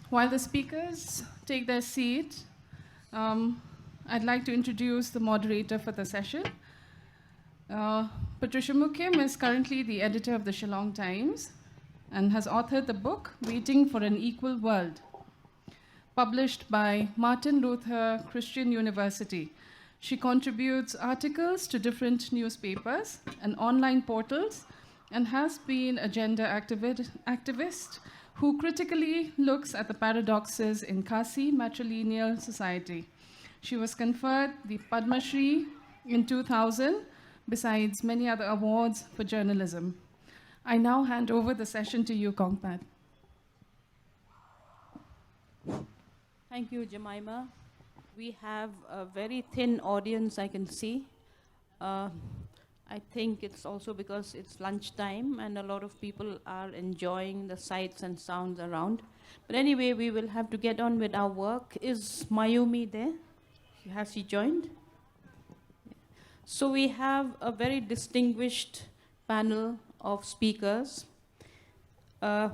While the speakers take their seat, um, I'd like to introduce the moderator for the session. Patricia Mukim is currently the editor of the Shillong Times and has authored the book Waiting for an Equal World, published by Martin Luther Christian University. She contributes articles to different newspapers and online portals and has been a gender activist who critically looks at the paradoxes in Kasi matrilineal society. She was conferred the Padma Shri in 2000, besides many other awards for journalism. I now hand over the session to you, Kongpad. Thank you, Jemima. We have a very thin audience, I can see. I think it's also because it's lunchtime and a lot of people are enjoying the sights and sounds around. But anyway, we will have to get on with our work. Is Mayumi there? Has she joined? So we have a very distinguished panel of speakers. Let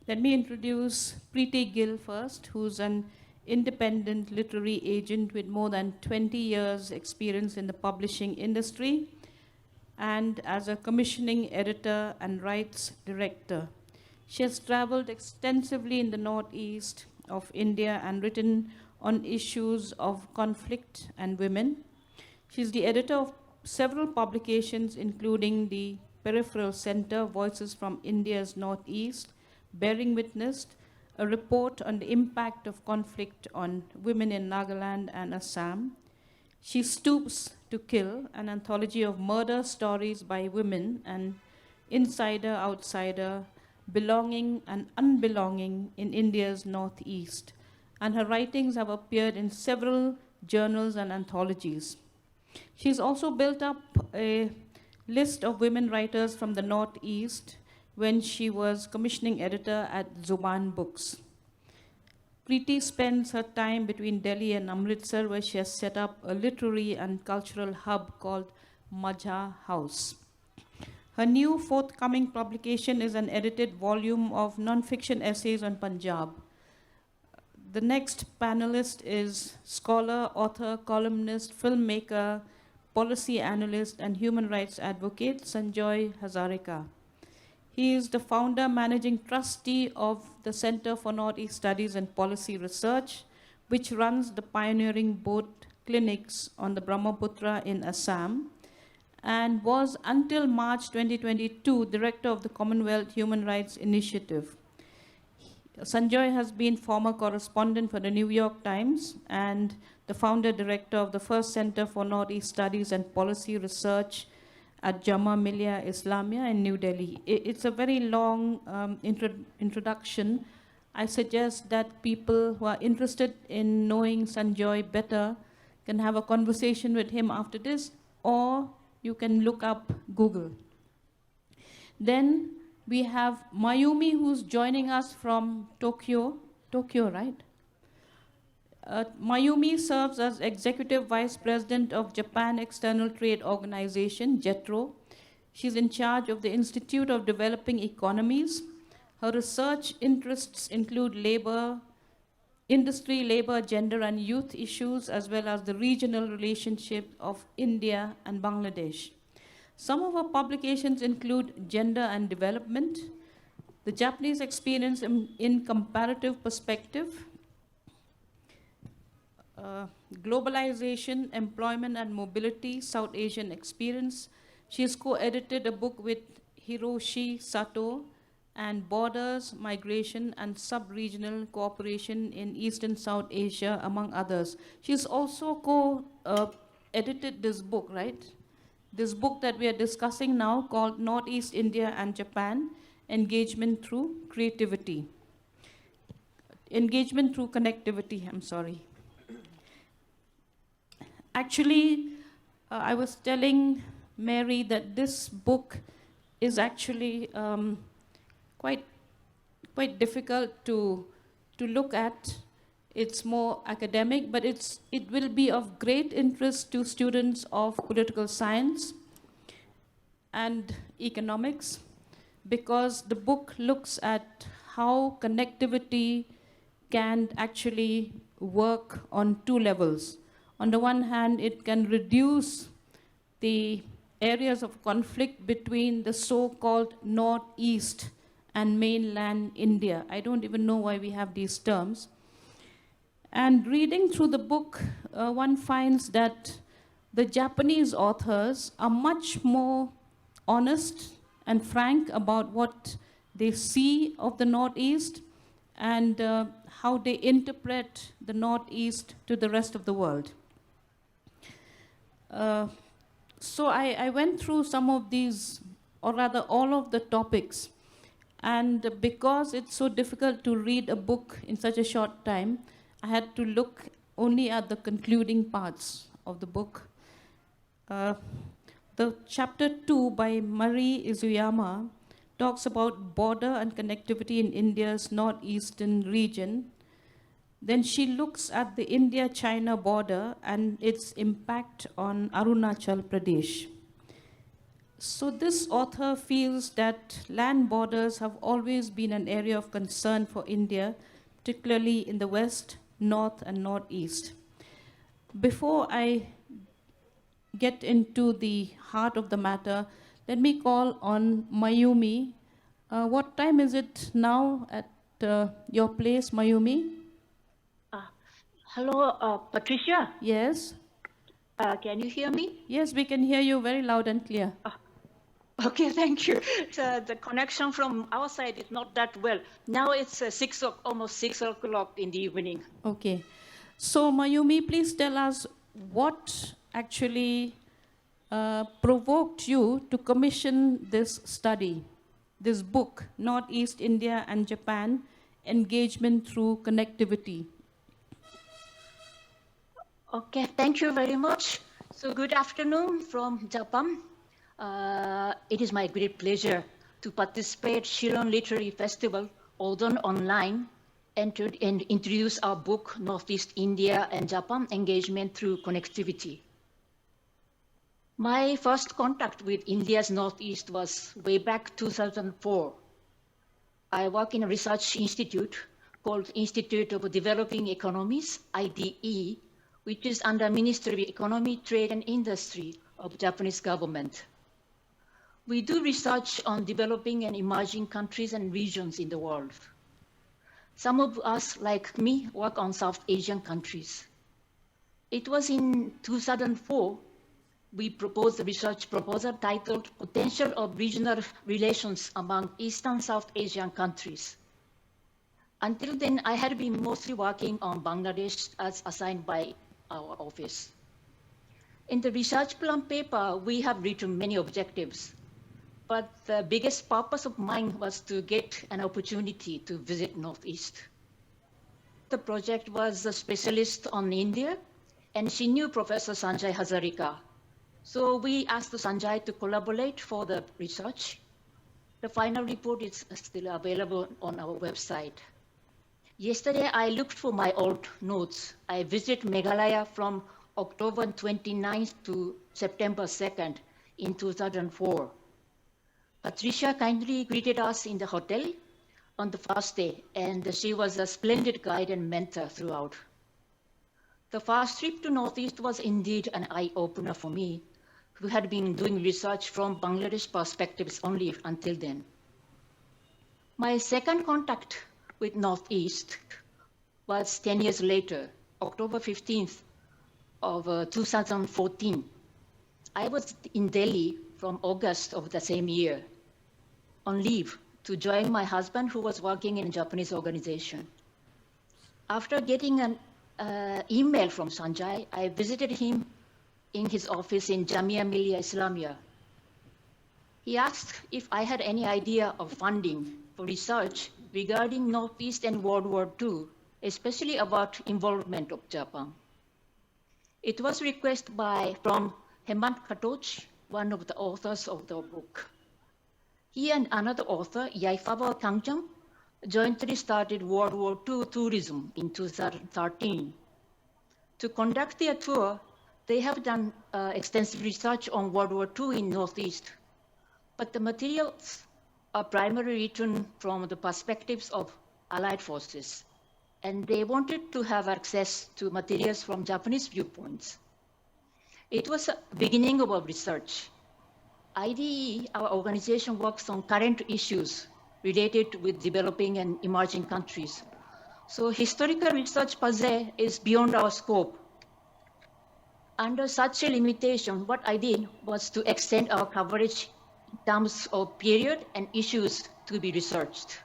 me introduce Preeti Gill first, who's an independent literary agent with more than 20 years experience in the publishing industry and as a commissioning editor and rights director. She has traveled extensively in the northeast of India and written on issues of conflict and women. She's the editor of several publications, including the Peripheral Center, Voices from India's Northeast, Bearing Witness, a report on the impact of conflict on women in Nagaland and Assam. She Stoops to Kill, an anthology of murder stories by women, and Insider, Outsider, Belonging and Unbelonging in India's Northeast. And her writings have appeared in several journals and anthologies. She's also built up a list of women writers from the Northeast when she was commissioning editor at Zuban Books. Preeti spends her time between Delhi and Amritsar, where she has set up a literary and cultural hub called Majha House. Her new forthcoming publication is an edited volume of non-fiction essays on Punjab. The next panelist is scholar, author, columnist, filmmaker, policy analyst, and human rights advocate Sanjoy Hazarika. He is the founder, managing trustee of the Center for Northeast Studies and Policy Research, which runs the pioneering boat clinics on the Brahmaputra in Assam, and was until March 2022 director of the Commonwealth Human Rights Initiative. Sanjoy has been former correspondent for the New York Times and the founder director of the first Center for Northeast Studies and Policy Research at Jamia Millia Islamia in New Delhi. It's a very long introduction. I suggest that people who are interested in knowing Sanjoy better can have a conversation with him after this, or you can look up Google. Then we have Mayumi, who's joining us from Tokyo. Tokyo, right? Mayumi serves as Executive Vice President of Japan External Trade Organization, JETRO. She's in charge of the Institute of Developing Economies. Her research interests include labor, industry, labor, gender, and youth issues, as well as the regional relationship of India and Bangladesh. Some of her publications include Gender and Development, the Japanese Experience in Comparative Perspective, Globalization, Employment and Mobility, South Asian Experience. She has co-edited a book with Hiroshi Sato and Borders, Migration and Sub-Regional Cooperation in East and South Asia, among others. She's also co-edited this book, right? This book that we are discussing now called Northeast India and Japan, Engagement Through Creativity. Engagement Through Connectivity, I'm sorry. Actually, I was telling Mary that this book is actually quite difficult to look at. It's more academic, but it will be of great interest to students of political science and economics, because the book looks at how connectivity can actually work on two levels. On the one hand, it can reduce the areas of conflict between the so-called Northeast and mainland India. I don't even know why we have these terms. And reading through the book, one finds that the Japanese authors are much more honest and frank about what they see of the Northeast and how they interpret the Northeast to the rest of the world. So I went through some of these, or rather all of the topics. And because it's so difficult to read a book in such a short time, I had to look only at the concluding parts of the book. The chapter 2 by Marie Izuyama talks about border and connectivity in India's northeastern region. Then she looks at the India-China border and its impact on Arunachal Pradesh. So this author feels that land borders have always been an area of concern for India, particularly in the west, north, and northeast. Before I get into the heart of the matter, let me call on Mayumi. What time is it now at your place, Mayumi? Hello, Patricia. Yes? Can you hear me? Yes, we can hear you very loud and clear. Okay, thank you. The connection from our side is not that well. Now it's almost 6 o'clock in the evening. Okay. So, Mayumi, please tell us what actually provoked you to commission this study, this book, Northeast India and Japan, Engagement Through Connectivity. Okay, thank you very much. So good afternoon from Japan. It is my great pleasure to participate Shillong Literary Festival, although online, and introduce our book, Northeast India and Japan, Engagement Through Connectivity. My first contact with India's Northeast was way back 2004. I work in a research institute called Institute of Developing Economies, IDE, which is under Ministry of Economy, Trade and Industry of Japanese government. We do research on developing and emerging countries and regions in the world. Some of us, like me, work on South Asian countries. It was in 2004, we proposed a research proposal titled Potential of Regional Relations Among East and South Asian Countries. Until then, I had been mostly working on Bangladesh as assigned by our office. In the research plan paper, we have written many objectives, but the biggest purpose of mine was to get an opportunity to visit Northeast. The project was a specialist on India, and she knew Professor Sanjay Hazarika. So we asked Sanjay to collaborate for the research. The final report is still available on our website. Yesterday, I looked for my old notes. I visited Meghalaya from October 29th to September 2nd in 2004. Patricia kindly greeted us in the hotel on the first day, and she was a splendid guide and mentor throughout. The first trip to Northeast was indeed an eye-opener for me, who had been doing research from Bangladesh perspectives only until then. My second contact with Northeast was 10 years later, October 15th of 2014. I was in Delhi from August of the same year on leave to join my husband, who was working in a Japanese organization. After getting an email from Sanjay, I visited him in his office in Jamia Millia Islamia. He asked if I had any idea of funding for research regarding Northeast and World War II, especially about involvement of Japan. It was requested from Hemant Katoch, one of the authors of the book. He and another author, Yaifaba Kangjam, jointly started World War II tourism in 2013. To conduct their tour, they have done extensive research on World War II in Northeast, but the materials are primarily written from the perspectives of Allied forces, and they wanted to have access to materials from Japanese viewpoints. It was a beginning of our research. IDE, our organization, works on current issues related with developing and emerging countries. So historical research per se is beyond our scope. Under such a limitation, what I did was to extend our coverage in terms of period and issues to be researched.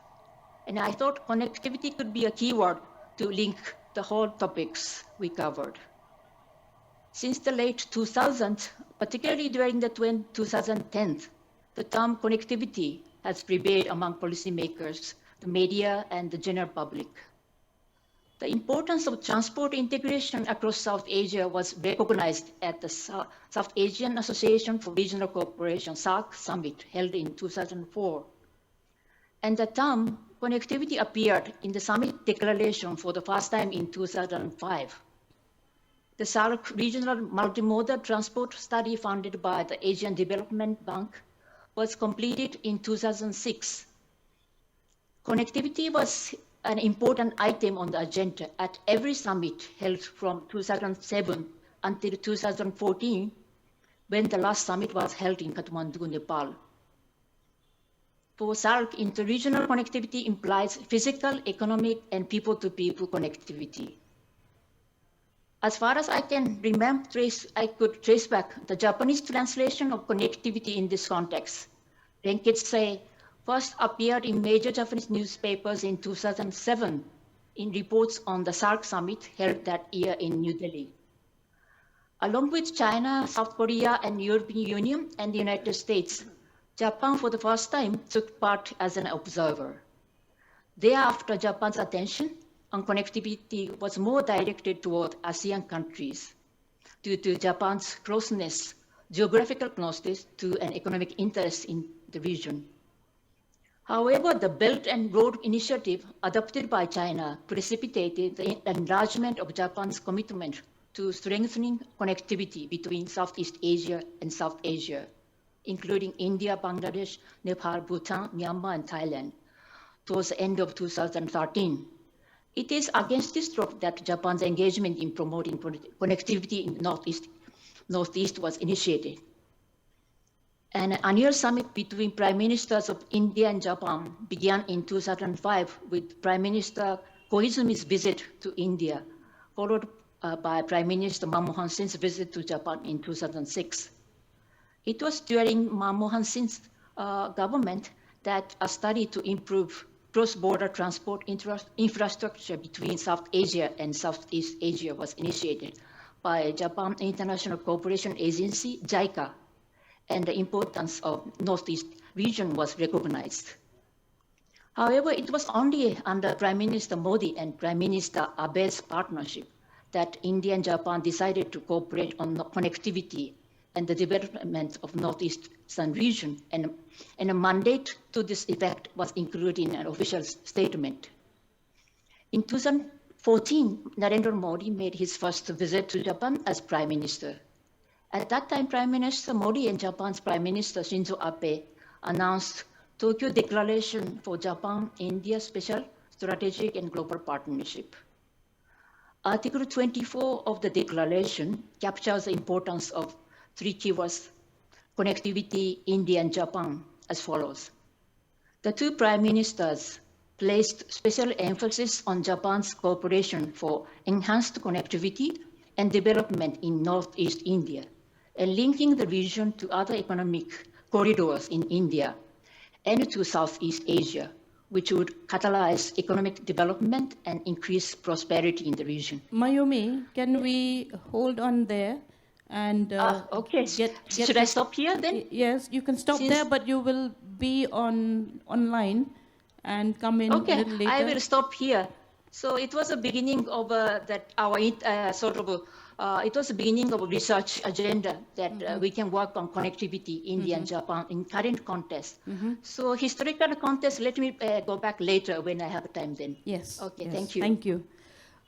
And I thought connectivity could be a keyword to link the whole topics we covered. Since the late 2000s, particularly during the 2010s, the term connectivity has prevailed among policymakers, the media, and the general public. The importance of transport integration across South Asia was recognized at the South Asian Association for Regional Cooperation, SAARC Summit, held in 2004. And the term connectivity appeared in the summit declaration for the first time in 2005. The SAARC Regional Multimodal Transport Study funded by the Asian Development Bank was completed in 2006. Connectivity was an important item on the agenda at every summit held from 2007 until 2014, when the last summit was held in Kathmandu, Nepal. For SAARC, interregional connectivity implies physical, economic, and people-to-people connectivity. As far as I can remember, I could trace back the Japanese translation of connectivity in this context. Renkitse first appeared in major Japanese newspapers in 2007 in reports on the SAARC summit held that year in New Delhi. Along with China, South Korea, and European Union and the United States, Japan for the first time took part as an observer. Thereafter, Japan's attention on connectivity was more directed toward ASEAN countries due to Japan's closeness, geographical closeness to an economic interest in the region. However, the Belt and Road Initiative adopted by China precipitated the enlargement of Japan's commitment to strengthening connectivity between Southeast Asia and South Asia, including India, Bangladesh, Nepal, Bhutan, Myanmar, and Thailand, towards the end of 2013. It is against this backdrop that Japan's engagement in promoting connectivity in the Northeast was initiated. An annual summit between Prime Ministers of India and Japan began in 2005 with Prime Minister Koizumi's visit to India, followed by Prime Minister Manmohan Singh's visit to Japan in 2006. It was during Manmohan Singh's government that a study to improve cross-border transport infrastructure between South Asia and Southeast Asia was initiated by Japan International Cooperation Agency, JICA, and the importance of Northeast region was recognized. However, it was only under Prime Minister Modi and Prime Minister Abe's partnership that India and Japan decided to cooperate on connectivity and the development of Northeastern region, and a mandate to this effect was included in an official statement. In 2014, Narendra Modi made his first visit to Japan as Prime Minister. At that time, Prime Minister Modi and Japan's Prime Minister Shinzo Abe announced Tokyo Declaration for Japan-India Special Strategic and Global Partnership. Article 24 of the declaration captures the importance of three keywords: connectivity, India, and Japan, as follows. The two prime ministers placed special emphasis on Japan's cooperation for enhanced connectivity and development in Northeast India, and linking the region to other economic corridors in India and to Southeast Asia, which would catalyze economic development and increase prosperity in the region. Mayumi, can we hold on there? And okay. Should I stop here then? Yes, you can stop there, but you will be online and come in a little later. I will stop here. So it was the beginning of it was the beginning of a research agenda that we can work on connectivity, India and Japan in current context. So historical context, let me go back later when I have time then. Yes. Okay, yes. thank you. Thank you.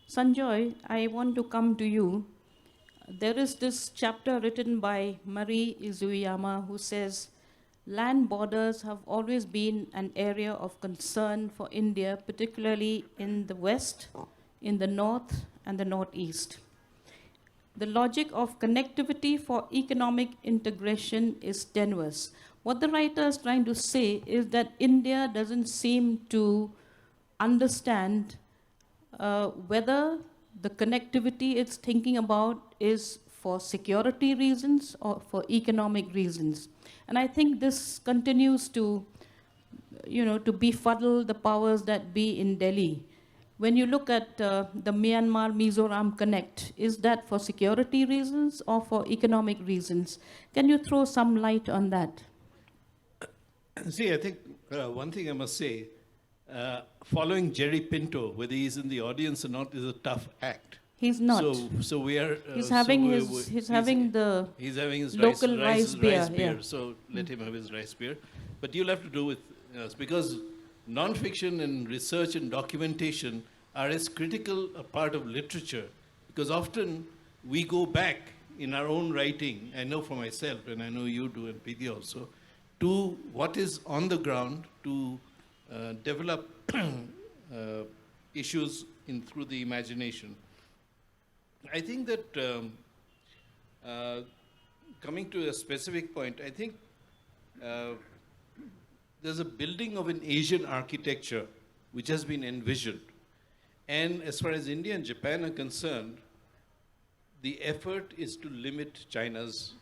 Sanjoy, I want to come to you. There is this chapter written by Marie Izuyama who says, land borders have always been an area of concern for India, particularly in the west, in the north, and the northeast. The logic of connectivity for economic integration is tenuous. What the writer is trying to say is that India doesn't seem to understand whether the connectivity it's thinking about is for security reasons or for economic reasons. And I think this continues to, to befuddle the powers that be in Delhi. When you look at the Myanmar-Mizoram Connect, is that for security reasons or for economic reasons? Can you throw some light on that? See, I think one thing I must say, following Jerry Pinto, whether he's in the audience or not, is a tough act. He's not. So we are. He's having his local rice beer. Yeah. So let him have his rice beer. But you'll have to do with us because non-fiction and research and documentation are as critical a part of literature, because often we go back in our own writing, I know for myself, and I know you do, and Preeti also, to what is on the ground to develop issues through the imagination. I think that coming to a specific point, I think there's a building of an Asian architecture which has been envisioned. And as far as India and Japan are concerned, the effort is to limit China's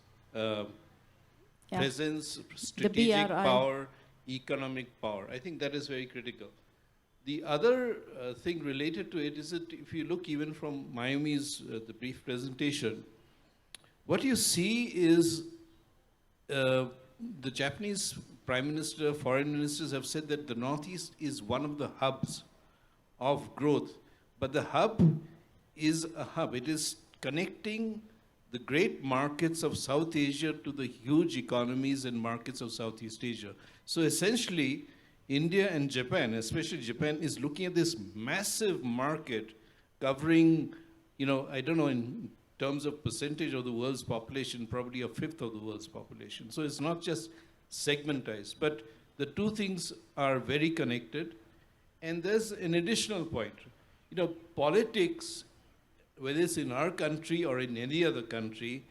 presence, strategic power, economic power. I think that is very critical. The other thing related to it is that if you look even from Mayumi's the brief presentation, what you see is the Japanese Prime Minister, foreign ministers have said that the Northeast is one of the hubs of growth. But the hub is a hub. It is connecting the great markets of South Asia to the huge economies and markets of Southeast Asia. So essentially, India and Japan, especially Japan, is looking at this massive market covering, I don't know, in terms of percentage of the world's population, probably a fifth of the world's population. So it's not just segmentized, but the two things are very connected. And there's an additional point. Politics, whether it's in our country or in any other country,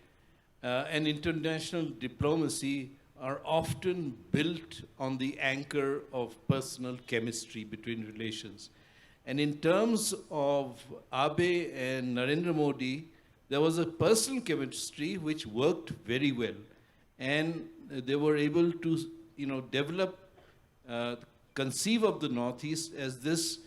and international diplomacy are often built on the anchor of personal chemistry between relations. And in terms of Abe and Narendra Modi, there was a personal chemistry which worked very well. And they were able to, develop, conceive of the Northeast as this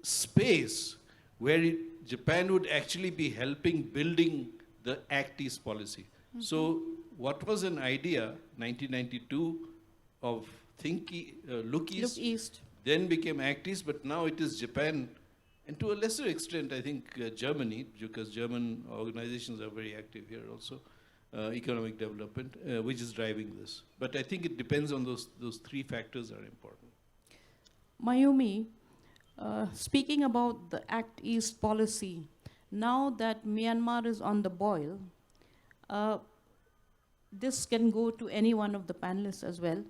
space where Japan would actually be helping building the Act East policy. Mm-hmm. So what was an idea, 1992, of Look East, then became Act East, but now it is Japan, and to a lesser extent, I think Germany, because German organizations are very active here also, economic development, which is driving this. But I think it depends on those three factors are important. Mayumi, speaking about the Act East policy, now that Myanmar is on the boil, this can go to any one of the panelists as well.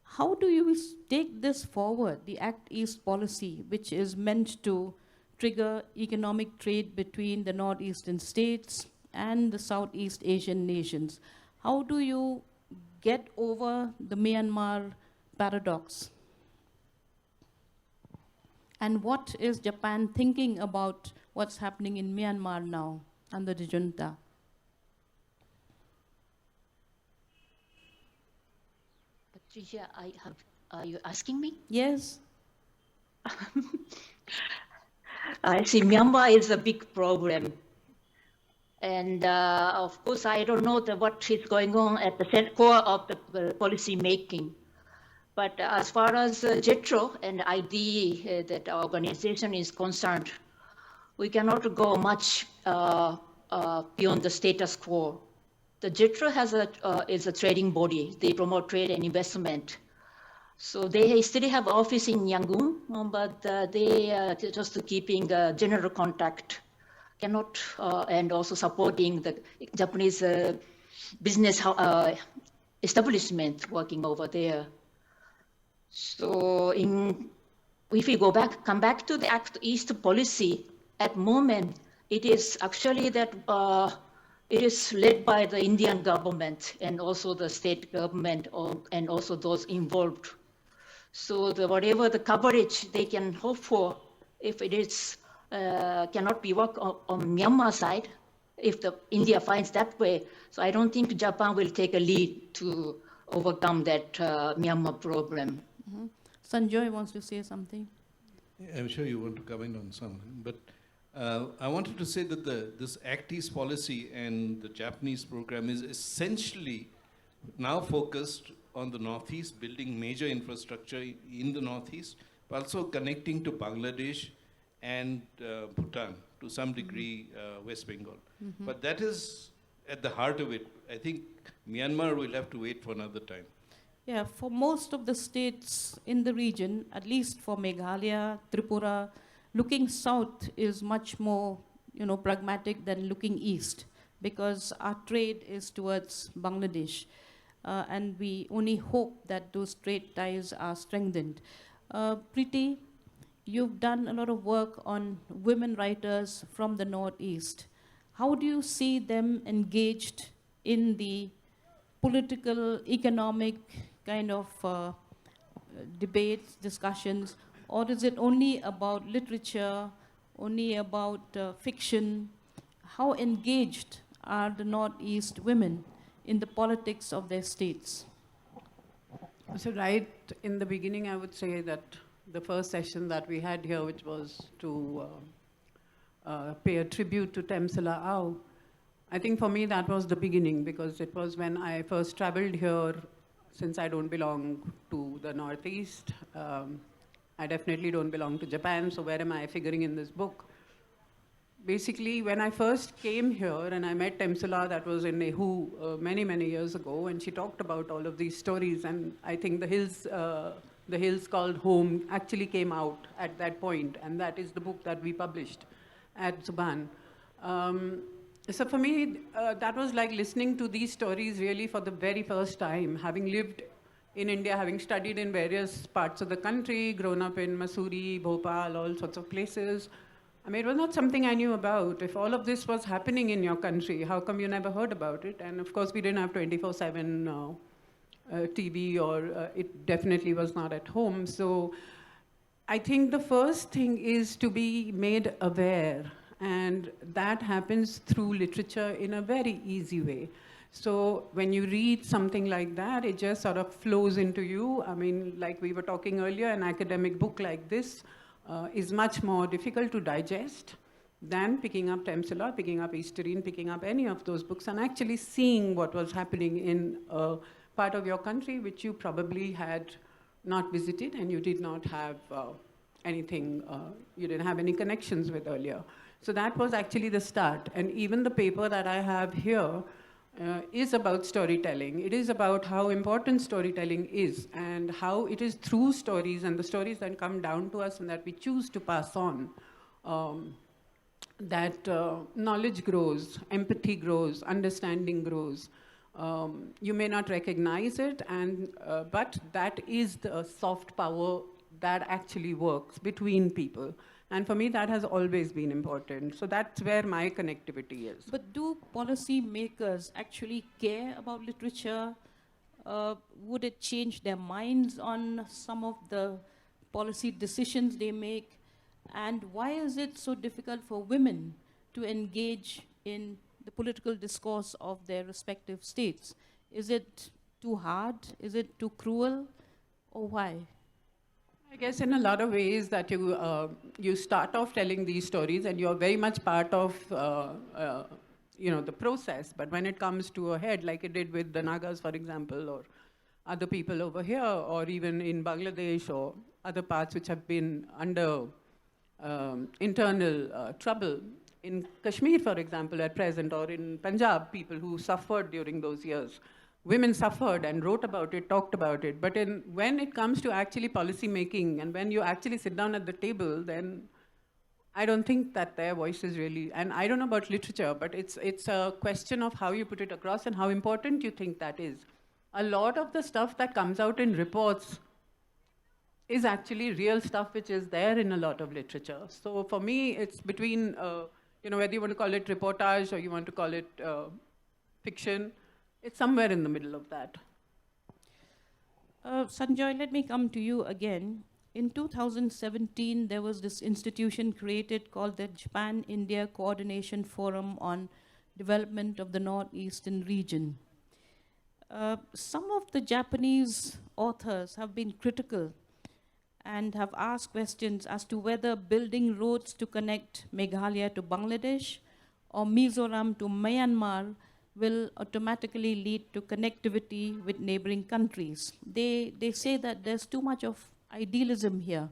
How do you take this forward, the Act East policy, which is meant to trigger economic trade between the northeastern states and the Southeast Asian nations? How do you get over the Myanmar paradox? And what is Japan thinking about what's happening in Myanmar now under the junta? Patricia, are you asking me? Yes. I see Myanmar is a big problem. And of course, I don't know what is going on at the core of the policy making. But as far as JETRO and IDE, that organization is concerned, we cannot go much beyond the status quo. The JETRO is a trading body. They promote trade and investment. So they still have office in Yangon, but they just keeping general contact, cannot, and also supporting the Japanese business establishment working over there. So if we come back to the Act East policy, at moment, it is actually that it is led by the Indian government and also the state government and also those involved. So whatever the coverage they can hope for, if it is cannot be worked on Myanmar side, if India finds that way, so I don't think Japan will take a lead to overcome that Myanmar problem. Sanjoy wants to say something. I'm sure you want to comment on something, but I wanted to say that this Act East policy and the Japanese program is essentially now focused on the Northeast, building major infrastructure in the Northeast, but also connecting to Bangladesh and Bhutan, to some degree West Bengal. But that is at the heart of it. I think Myanmar will have to wait for another time. Yeah, for most of the states in the region, at least for Meghalaya, Tripura, looking south is much more, pragmatic than looking east, because our trade is towards Bangladesh. And we only hope that those trade ties are strengthened. Preeti, you've done a lot of work on women writers from the Northeast. How do you see them engaged in the political, economic kind of debates, discussions, or is it only about literature, only about fiction? How engaged are the Northeast women in the politics of their states? So right in the beginning, I would say that the first session that we had here, which was to pay a tribute to Temsala Au, I think for me that was the beginning, because it was when I first traveled here. Since I don't belong to the Northeast, I definitely don't belong to Japan, so where am I figuring in this book? Basically, when I first came here and I met Temsala, that was in Nehu many, many years ago, and she talked about all of these stories, and I think the hills called Home actually came out at that point, and that is the book that we published at Zuban. So for me, that was like listening to these stories really for the very first time, having lived in India, having studied in various parts of the country, grown up in Mussoorie, Bhopal, all sorts of places. I mean, it was not something I knew about. If all of this was happening in your country, how come you never heard about it? And of course, we didn't have 24/7 TV, or it definitely was not at home. So I think the first thing is to be made aware. And that happens through literature in a very easy way. So when you read something like that, it just sort of flows into you. I mean, like we were talking earlier, an academic book like this is much more difficult to digest than picking up Temsala, picking up Easterine, picking up any of those books, and actually seeing what was happening in a part of your country which you probably had not visited and you did not have anything, you didn't have any connections with earlier. So that was actually the start. And even the paper that I have here is about storytelling. It is about how important storytelling is and how it is through stories and the stories that come down to us and that we choose to pass on that knowledge grows, empathy grows, understanding grows. You may not recognize it, but that is the soft power that actually works between people. And for me, that has always been important. So that's where my connectivity is. But do policy makers actually care about literature? Would it change their minds on some of the policy decisions they make? And why is it so difficult for women to engage in the political discourse of their respective states? Is it too hard? Is it too cruel? Or why? I guess in a lot of ways that you start off telling these stories and you're very much part of the process. But when it comes to a head, like it did with the Nagas, for example, or other people over here, or even in Bangladesh or other parts which have been under internal trouble. In Kashmir, for example, at present, or in Punjab, people who suffered during those years. Women suffered and wrote about it, talked about it. But when it comes to actually policy making and when you actually sit down at the table, then I don't think that their voice is really, and I don't know about literature, but it's a question of how you put it across and how important you think that is. a lot of the stuff that comes out in reports is actually real stuff which is there in a lot of literature. So for me, it's between, whether you want to call it reportage or you want to call it fiction, it's somewhere in the middle of that. Sanjoy, let me come to you again. In 2017, there was this institution created called the Japan-India Coordination Forum on Development of the Northeastern Region. Some of the Japanese authors have been critical and have asked questions as to whether building roads to connect Meghalaya to Bangladesh or Mizoram to Myanmar will automatically lead to connectivity with neighboring countries. They say that there's too much of idealism here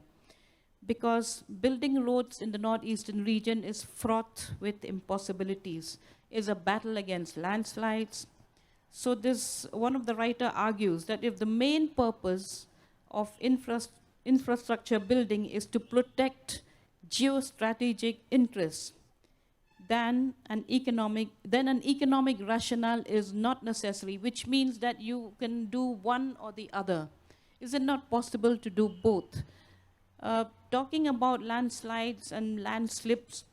because building roads in the northeastern region is fraught with impossibilities, is a battle against landslides. So this, one of the writer argues that if the main purpose of infrastructure building is to protect geostrategic interests, then an economic rationale is not necessary, which means that you can do one or the other. Is it not possible to do both? Talking about landslides and landslips,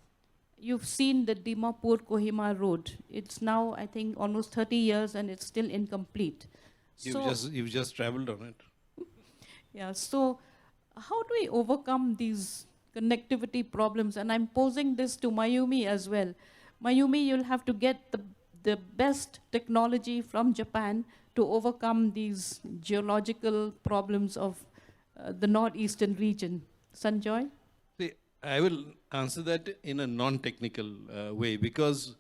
you've seen the Dimapur-Kohima road. It's now, I think, almost 30 years and it's still incomplete. You've just traveled on it. Yeah, so how do we overcome these connectivity problems? And I'm posing this to Mayumi as well. Mayumi, you'll have to get the best technology from Japan to overcome these geological problems of the northeastern region. Sanjoy? See, I will answer that in a non-technical way because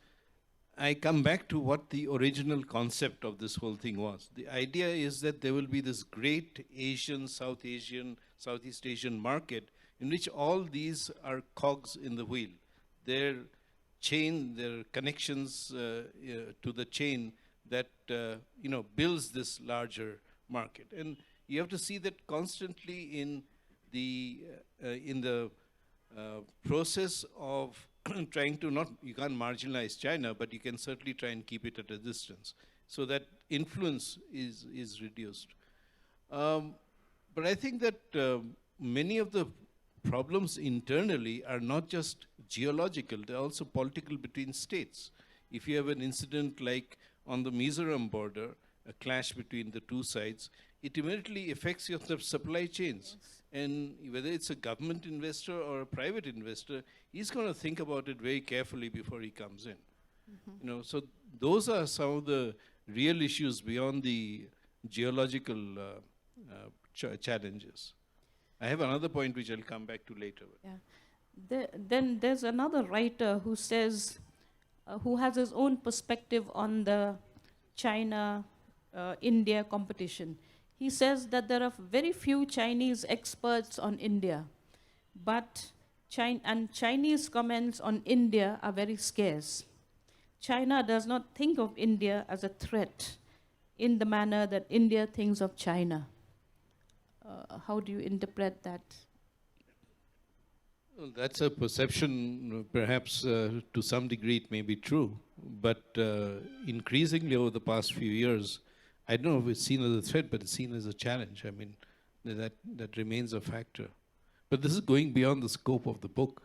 I come back to what the original concept of this whole thing was. The idea is that there will be this great Asian, Southeast Asian market in which all these are cogs in the wheel. Their chain, their connections to the chain that builds this larger market. And you have to see that constantly in the process of trying to you can't marginalize China, but you can certainly try and keep it at a distance so that influence is reduced. But I think that many of the problems internally are not just geological, they're also political between states. If you have an incident like on the Mizoram border, a clash between the two sides, it immediately affects your supply chains. Yes. And whether it's a government investor or a private investor, he's going to think about it very carefully before he comes in. Mm-hmm. So those are some of the real issues beyond the geological challenges. I have another point which I'll come back to later. Yeah. Then there's another writer who says, who has his own perspective on the China-India competition. He says that there are very few Chinese experts on India, but Chinese comments on India are very scarce. China does not think of India as a threat in the manner that India thinks of China. How do you interpret that? Well, that's a perception, perhaps to some degree it may be true, but increasingly over the past few years, I don't know if it's seen as a threat, but it's seen as a challenge. I mean, that remains a factor. But this is going beyond the scope of the book.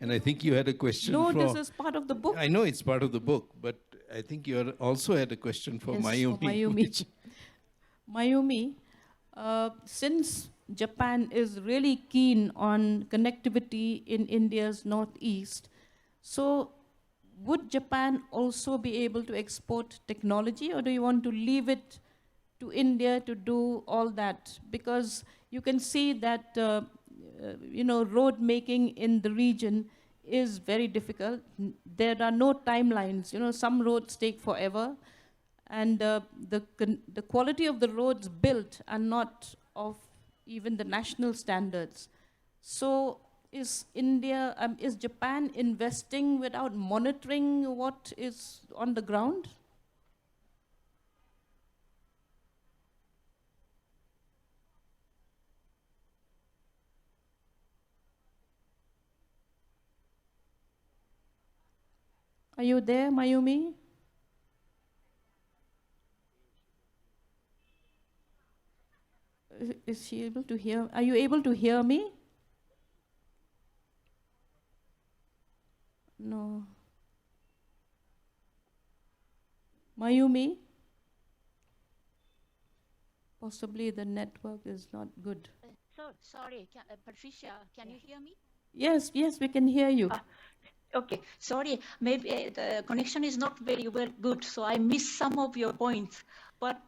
And I think you had a question for... No, this is part of the book. I know it's part of the book, but I think you also had a question for Mayumi. For Mayumi. Mayumi, since Japan is really keen on connectivity in India's northeast, so would Japan also be able to export technology, or do you want to leave it to India to do all that? Because you can see that road making in the region is very difficult. There are no timelines. Some roads take forever, and the quality of the roads built are not of even the national standards. So is Japan investing without monitoring what is on the ground? Are you there, Mayumi? Is she able to hear? Are you able to hear me? No. Mayumi? Possibly the network is not good. Sorry, Patricia, can you hear me? Yes, yes, we can hear you. Okay, sorry, maybe the connection is not very well good, so I missed some of your points. But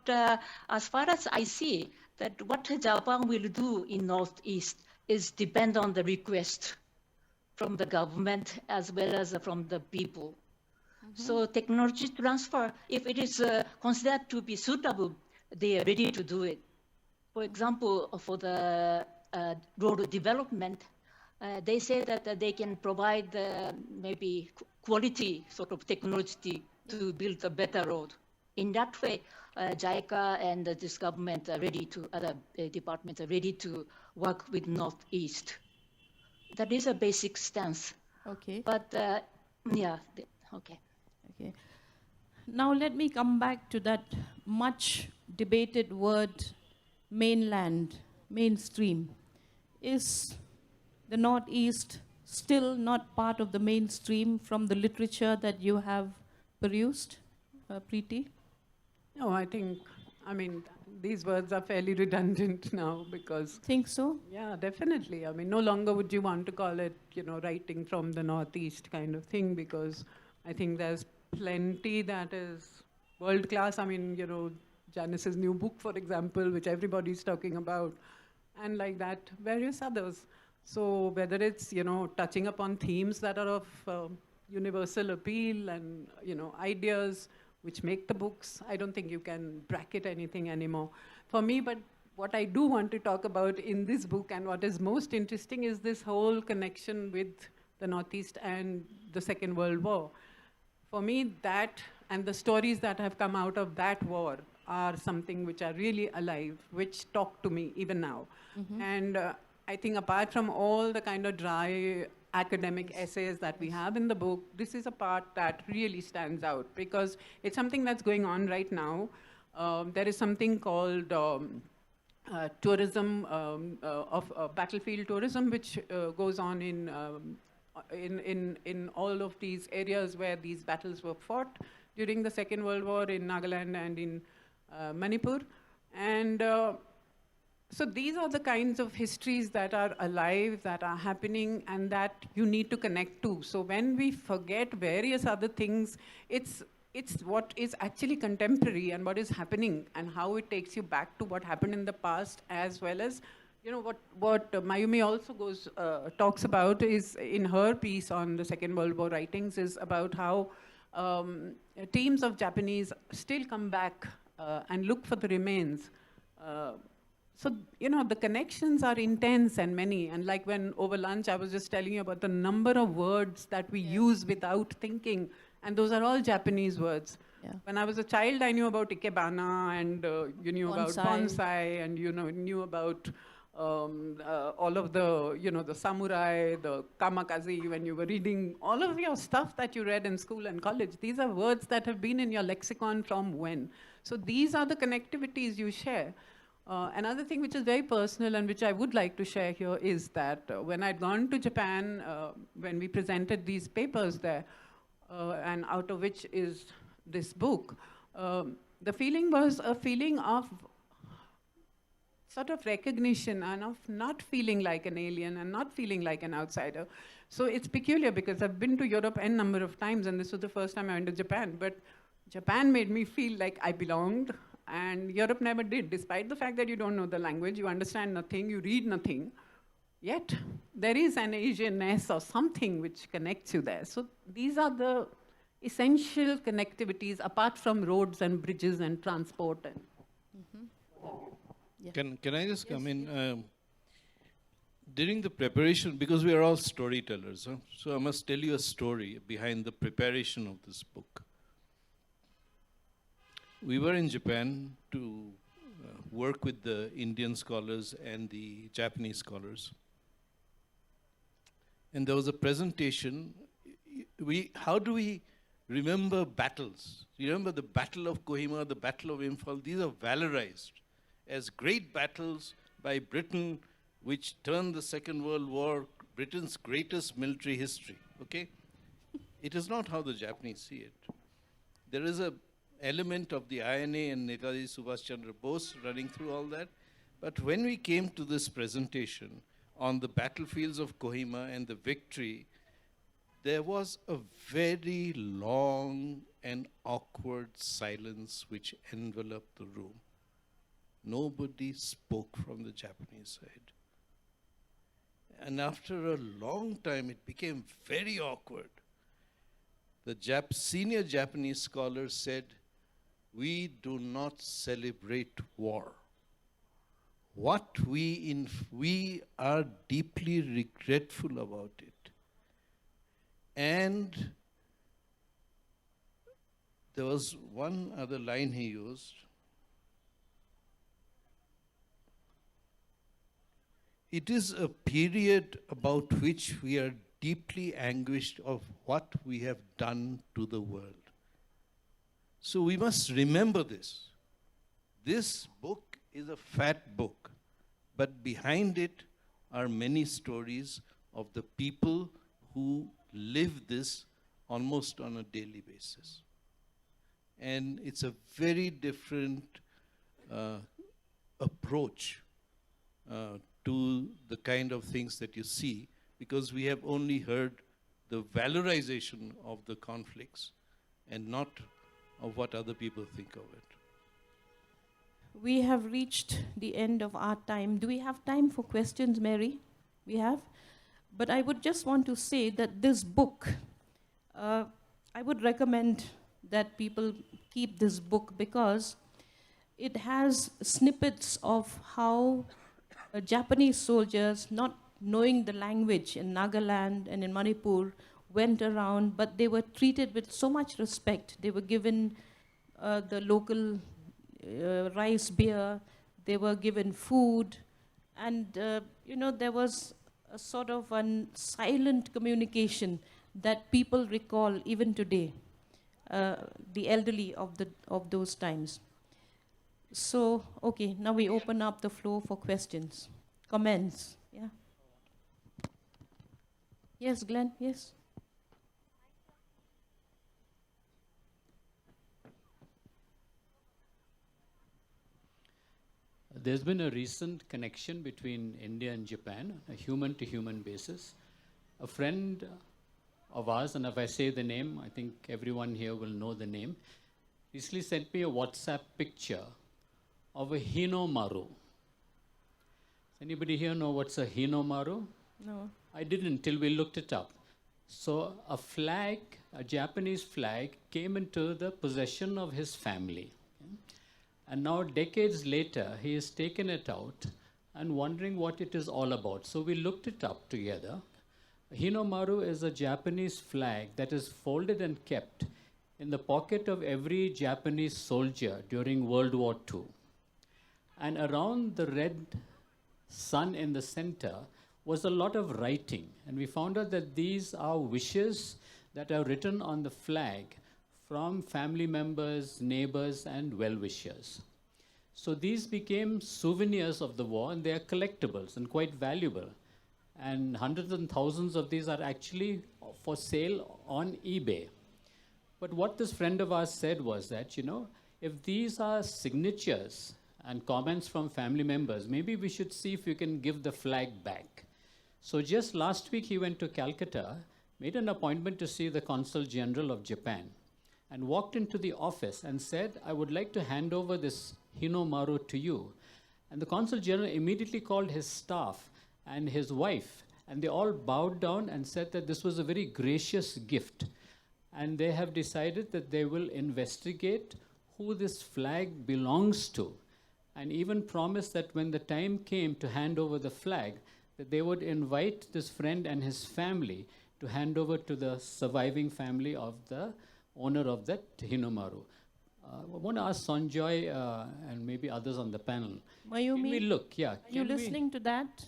as far as I see, that what Japan will do in Northeast is depend on the request from the government as well as from the people. So technology transfer, if it is considered to be suitable, they are ready to do it. For example, for the road development, they say that they can provide maybe quality sort of technology to build a better road. In that way, JICA and this government are ready to, other departments are ready to work with Northeast. That is a basic stance. Okay. But yeah, okay. Okay. Now let me come back to that much debated word, mainland, mainstream. Is the Northeast still not part of the mainstream from the literature that you have produced, Preeti? No, I mean, these words are fairly redundant now because, Think so? yeah, definitely. I mean, no longer would you want to call it, writing from the Northeast kind of thing because I think there's plenty that is world class. I mean, Janice's new book, for example, which everybody's talking about, and like that, various others. So whether it's, touching upon themes that are of universal appeal and, ideas which make the books, I don't think you can bracket anything anymore for me. But what I do want to talk about in this book and what is most interesting is this whole connection with the Northeast and the Second World War. For me, that and the stories that have come out of that war are something which are really alive, which talk to me even now. And I think apart from all the kind of dry academic essays that we have in the book, this is a part that really stands out because it's something that's going on right now. There is something called tourism, of battlefield tourism, which goes on in all of these areas where these battles were fought during the Second World War in Nagaland and in Manipur. And so these are the kinds of histories that are alive, that are happening, and that you need to connect to. So when we forget various other things, it's what is actually contemporary and what is happening and how it takes you back to what happened in the past, as well as what Mayumi also talks about is in her piece on the Second World War writings is about how teams of Japanese still come back and look for the remains. So, the connections are intense and many. And like when over lunch, I was just telling you about the number of words that we use without thinking. And those are all Japanese words. Yeah. When I was a child, I knew about ikebana and you knew about Bonsai. bonsai and knew about all of the, the samurai, the kamikaze, when you were reading all of your stuff that you read in school and college. These are words that have been in your lexicon from when. So these are the connectivities you share. Another thing which is very personal and which I would like to share here is that when I'd gone to Japan, when we presented these papers there, and out of which is this book, the feeling was a feeling of sort of recognition and of not feeling like an alien and not feeling like an outsider. So it's peculiar because I've been to Europe n number of times and this was the first time I went to Japan, but Japan made me feel like I belonged. And Europe never did, despite the fact that you don't know the language, you understand nothing, you read nothing. Yet, there is an Asianness or something which connects you there. So these are the essential connectivities apart from roads and bridges and transport. And Yeah. Can I just come in? During the preparation, because we are all storytellers, huh? So I must tell you a story behind the preparation of this book. We were in Japan to work with the Indian scholars and the Japanese scholars. And there was a presentation. How do we remember battles? You remember the Battle of Kohima, the Battle of Imphal? These are valorized as great battles by Britain, which turned the Second World War Britain's greatest military history. Okay? It is not how the Japanese see it. There is a element of the INA and Netaji Subhash Chandra Bose running through all that. But when we came to this presentation on the battlefields of Kohima and the victory, there was a very long and awkward silence which enveloped the room. Nobody spoke from the Japanese side. And after a long time, it became very awkward. The senior Japanese scholar said, "We do not celebrate war. What we are deeply regretful about it." And there was one other line he used. It is a period about which we are deeply anguished of what we have done to the world. So we must remember this. This book is a fat book, but behind it are many stories of the people who live this almost on a daily basis. And it's a very different approach to the kind of things that you see, because we have only heard the valorization of the conflicts and not of what other people think of it. We have reached the end of our time. Do we have time for questions, Mary? We have? But I would just want to say that this book, I would recommend that people keep this book because it has snippets of how Japanese soldiers, not knowing the language in Nagaland and in Manipur, went around, but they were treated with so much respect. They were given the local rice beer, they were given food, and there was a sort of a silent communication that people recall even today, the elderly of those times. So, okay, now we open up the floor for questions, comments. Yeah. Yes, Glenn, yes. There's been a recent connection between India and Japan, a human-to-human basis. A friend of ours, and if I say the name, I think everyone here will know the name, recently sent me a WhatsApp picture of a Hinomaru. Does anybody here know what's a Hinomaru? No. I didn't till we looked it up. So a flag, a Japanese flag, came into the possession of his family. And now, decades later, he has taken it out and wondering what it is all about. So we looked it up together. Hinomaru is a Japanese flag that is folded and kept in the pocket of every Japanese soldier during World War II. And around the red sun in the center was a lot of writing. And we found out that these are wishes that are written on the flag from family members, neighbors, and well-wishers. So these became souvenirs of the war, and they are collectibles and quite valuable. And hundreds and thousands of these are actually for sale on eBay. But what this friend of ours said was that, if these are signatures and comments from family members, maybe we should see if we can give the flag back. So just last week, he went to Calcutta, made an appointment to see the Consul General of Japan, and walked into the office and said, "I would like to hand over this Hinomaru to you." And the Consul General immediately called his staff and his wife, and they all bowed down and said that this was a very gracious gift. And they have decided that they will investigate who this flag belongs to, and even promised that when the time came to hand over the flag, that they would invite this friend and his family to hand over to the surviving family of the owner of that Hinomaru. I want to ask Sanjoy and maybe others on the panel. Mayumi, can we look? Yeah. Are you listening to that?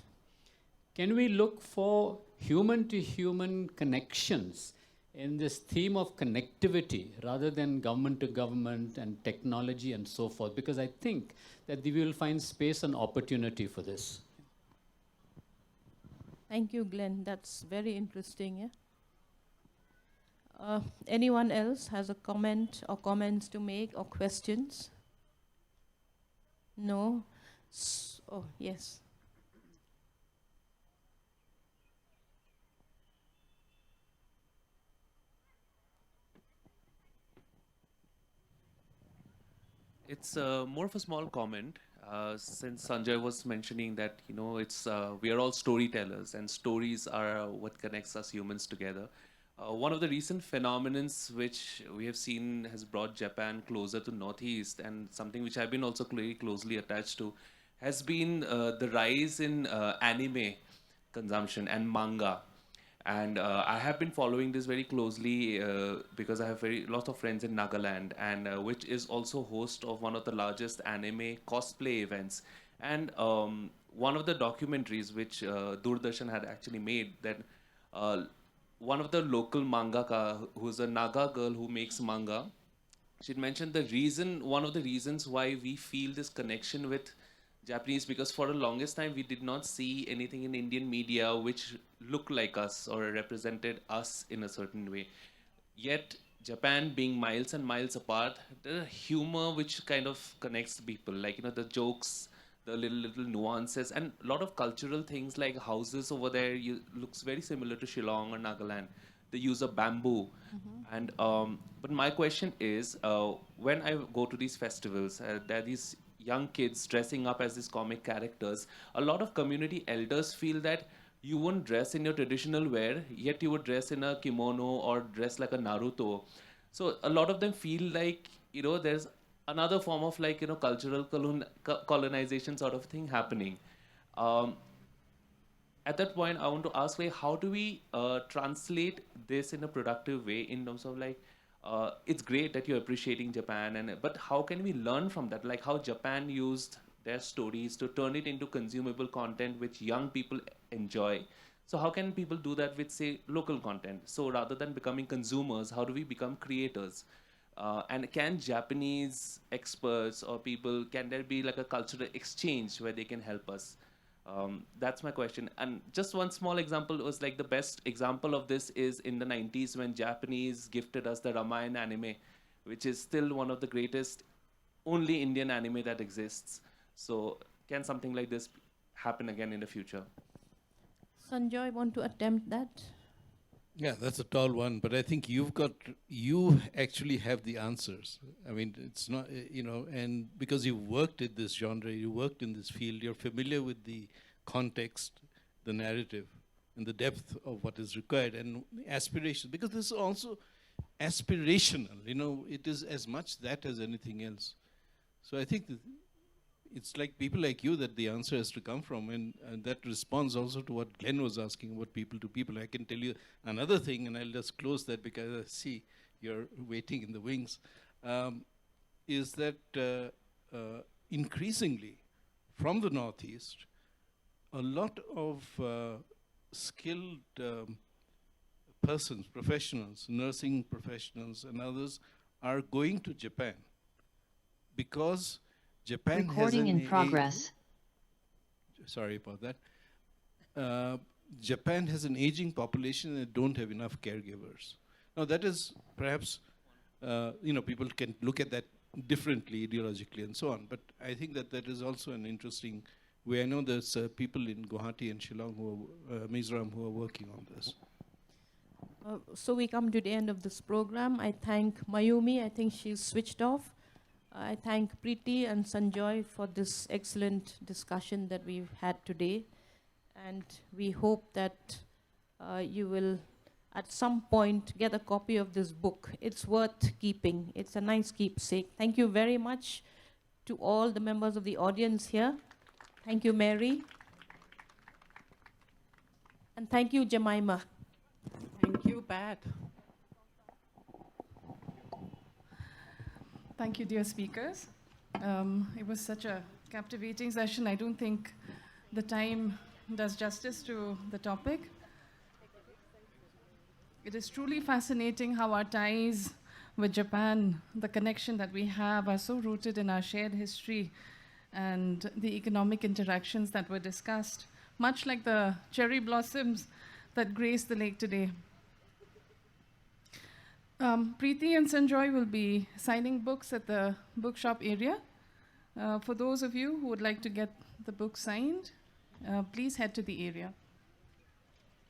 Can we look for human-to-human connections in this theme of connectivity rather than government to government and technology and so forth, because I think that we will find space and opportunity for this. Thank you, Glenn. That's very interesting. Yeah? Anyone else has a comment or comments to make or questions? No? Oh, yes. It's more of a small comment. Since Sanjay was mentioning that it's we are all storytellers, and stories are what connects us humans together. One of the recent phenomenons which we have seen has brought Japan closer to Northeast, and something which I've been also very closely attached to, has been the rise in anime consumption and manga. And I have been following this very closely because I have very lot of friends in Nagaland, and which is also host of one of the largest anime cosplay events. And one of the documentaries which Doordarshan had actually made, that uh, one of the local mangaka, who's a Naga girl who makes manga, she'd mentioned one of the reasons why we feel this connection with Japanese, because for the longest time we did not see anything in Indian media which looked like us or represented us in a certain way. Yet, Japan being miles and miles apart, the humor which kind of connects people, like the jokes, the little nuances, and a lot of cultural things like houses over there looks very similar to Shillong or Nagaland. They use a bamboo, and but my question is, when I go to these festivals, there are these young kids dressing up as these comic characters. A lot of community elders feel that you won't dress in your traditional wear, yet you would dress in a kimono or dress like a Naruto. So a lot of them feel like there's another form of like cultural colonization sort of thing happening. Um, at that point, I want to ask, like, how do we translate this in a productive way in terms of like, it's great that you're appreciating Japan, but how can we learn from that? Like how Japan used their stories to turn it into consumable content which young people enjoy. So how can people do that with, say, local content? So rather than becoming consumers, how do we become creators? And can Japanese experts or people, can there be like a cultural exchange where they can help us? That's my question. And just one small example was like the best example of this is in the 90s when Japanese gifted us the Ramayana anime, which is still one of the greatest, only Indian anime that exists. So can something like this happen again in the future? Sanjoy, want to attempt that? Yeah, that's a tall one, but I think you actually have the answers. I mean, it's not, and because you worked in this genre, you worked in this field, you're familiar with the context, the narrative, and the depth of what is required, and aspiration, because this is also aspirational, it is as much that as anything else. So I think that it's like people like you that the answer has to come from, and that responds also to what Glenn was asking about people to people. I can tell you another thing, and I'll just close that because I see you're waiting in the wings, is that increasingly from the Northeast, a lot of skilled persons, professionals, nursing professionals and others are going to Japan because Japan Recording has in progress. Sorry about that. Japan has an aging population and they don't have enough caregivers. Now that is perhaps, people can look at that differently ideologically and so on, but I think that is also an interesting way. I know there's people in Guwahati and Shillong, Mizoram, who are working on this. So we come to the end of this program. I thank Mayumi. I think she's switched off. I thank Preeti and Sanjoy for this excellent discussion that we've had today. And we hope that you will, at some point, get a copy of this book. It's worth keeping. It's a nice keepsake. Thank you very much to all the members of the audience here. Thank you, Mary. And thank you, Jemima. Thank you, Pat. Thank you, dear speakers. It was such a captivating session. I don't think the time does justice to the topic. It is truly fascinating how our ties with Japan, the connection that we have, are so rooted in our shared history and the economic interactions that were discussed, much like the cherry blossoms that grace the lake today. Preeti and Sanjoy will be signing books at the bookshop area. For those of you who would like to get the book signed, please head to the area.